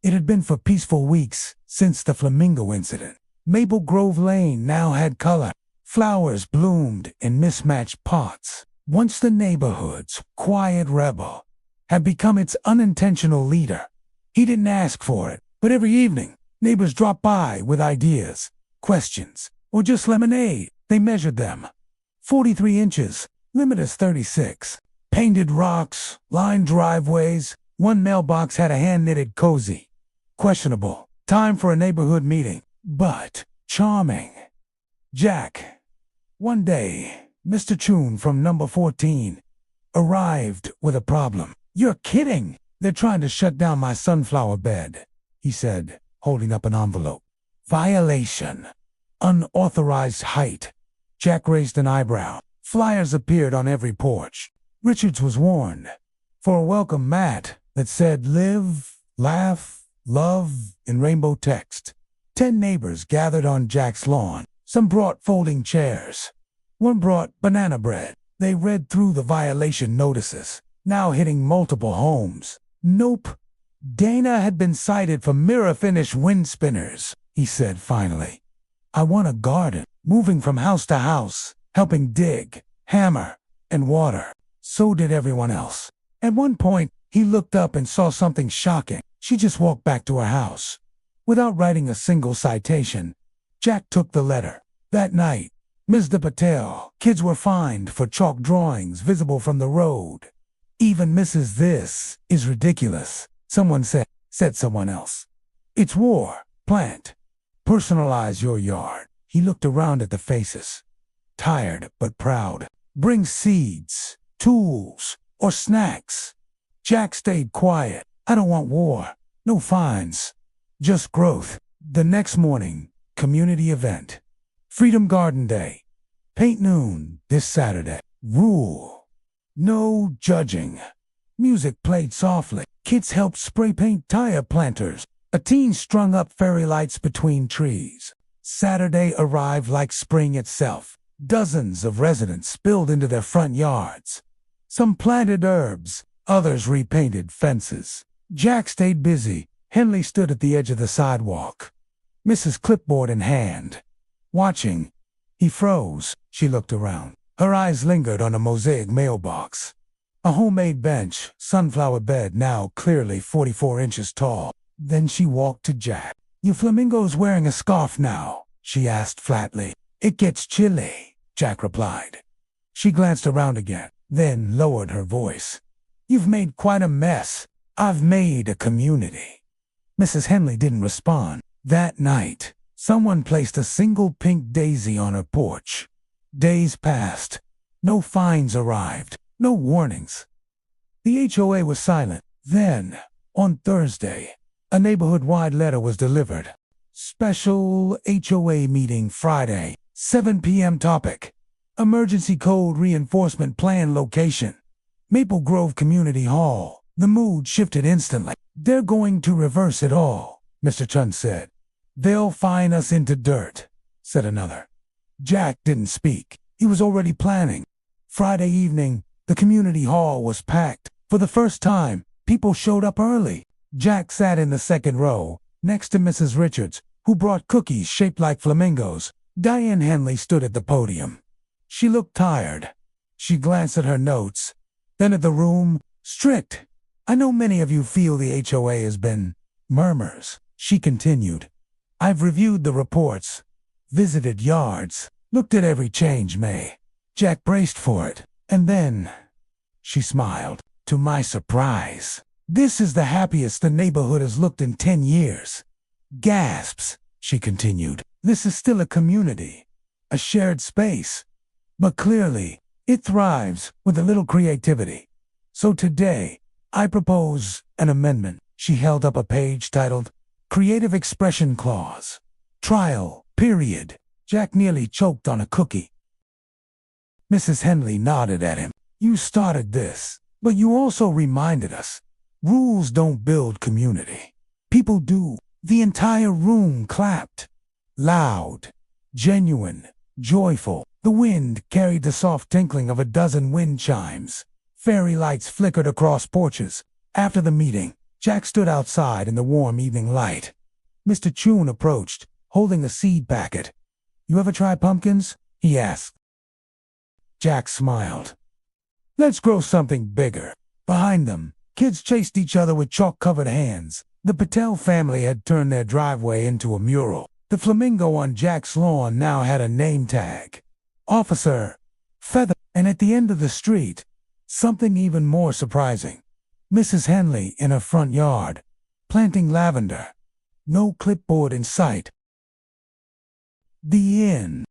It had been for peaceful weeks since the Flamingo incident. Maple Grove Lane now had color. Flowers bloomed in mismatched pots. Once the neighborhood's quiet rebel had become its unintentional leader. He didn't ask for it, but every evening, neighbors dropped by with ideas, questions, or just lemonade. They measured them. 43 inches, limit is 36. Painted rocks, lined driveways. One mailbox had a hand-knitted cozy. Questionable. Time for a neighborhood meeting, but charming. Jack. One day, Mr. Chun from number 14 arrived with a problem. "You're kidding! They're trying to shut down my sunflower bed," he said, holding up an envelope. "Violation. Unauthorized height." Jack raised an eyebrow. Flyers appeared on every porch. Richards was warned. For a welcome mat that said "Live, Laugh, Love" in rainbow text. 10 neighbors gathered on Jack's lawn. Some brought folding chairs. One brought banana bread. They read through the violation notices, now hitting multiple homes. "Nope. Dana had been cited for mirror-finish wind spinners," he said finally. "I want a garden, moving from house to house, helping dig, hammer, and water." So did everyone else. At one point, he looked up and saw something shocking. She just walked back to her house. Without writing a single citation, Jack took the letter. That night, Ms. de Patel, kids were fined for chalk drawings visible from the road. "Even Mrs. This is ridiculous," someone said someone else. "It's war. Plant. Personalize your yard." He looked around at the faces. Tired but proud. "Bring seeds, tools, or snacks." Jack stayed quiet. "I don't want war. No fines. Just growth." The next morning, community event. Freedom Garden Day. Paint noon this Saturday. Rule: no judging. Music played softly. Kids helped spray paint tire planters. A teen strung up fairy lights between trees. Saturday arrived like spring itself. Dozens of residents spilled into their front yards. Some planted herbs, others repainted fences. Jack stayed busy. Henley stood at the edge of the sidewalk, Mrs. Clipboard in hand. Watching, he froze. She looked around. Her eyes lingered on a mosaic mailbox. A homemade bench, sunflower bed now clearly 44 inches tall. Then she walked to Jack. "You flamingos wearing a scarf now?" she asked flatly. "It gets chilly," Jack replied. She glanced around again, then lowered her voice. "You've made quite a mess. I've made a community." Mrs. Henley didn't respond. That night, someone placed a single pink daisy on her porch. Days passed. No fines arrived. No warnings. The HOA was silent. Then, on Thursday, a neighborhood-wide letter was delivered. Special HOA meeting Friday, 7 p.m. Topic: Emergency Code Reinforcement Plan Location. Maple Grove Community Hall. The mood shifted instantly. "They're going to reverse it all," Mr. Chun said. "They'll fine us into dirt," said another. Jack didn't speak. He was already planning. Friday evening, the community hall was packed. For the first time, people showed up early. Jack sat in the second row, next to Mrs. Richards, who brought cookies shaped like flamingos. Diane Henley stood at the podium. She looked tired. She glanced at her notes, then at the room. "Strict. I know many of you feel the HOA has been..." Murmurs. She continued. "I've reviewed the reports, visited yards, looked at every change made." Jack braced for it. And then, she smiled. "To my surprise, this is the happiest the neighborhood has looked in 10 years. Gasps," she continued. "This is still a community, a shared space. But clearly, it thrives with a little creativity. So today, I propose an amendment." She held up a page titled Creative Expression Clause. Trial, period. Jack nearly choked on a cookie. Mrs. Henley nodded at him. "You started this, but you also reminded us. Rules don't build community. People do." The entire room clapped. Loud, genuine, joyful. The wind carried the soft tinkling of a dozen wind chimes. Fairy lights flickered across porches. After the meeting, Jack stood outside in the warm evening light. Mr. Chun approached, holding a seed packet. "You ever try pumpkins?" he asked. Jack smiled. "Let's grow something bigger." Behind them, kids chased each other with chalk-covered hands. The Patel family had turned their driveway into a mural. The flamingo on Jack's lawn now had a name tag. Officer Feather. And at the end of the street, something even more surprising. Mrs. Henley in her front yard, planting lavender. No clipboard in sight. The end.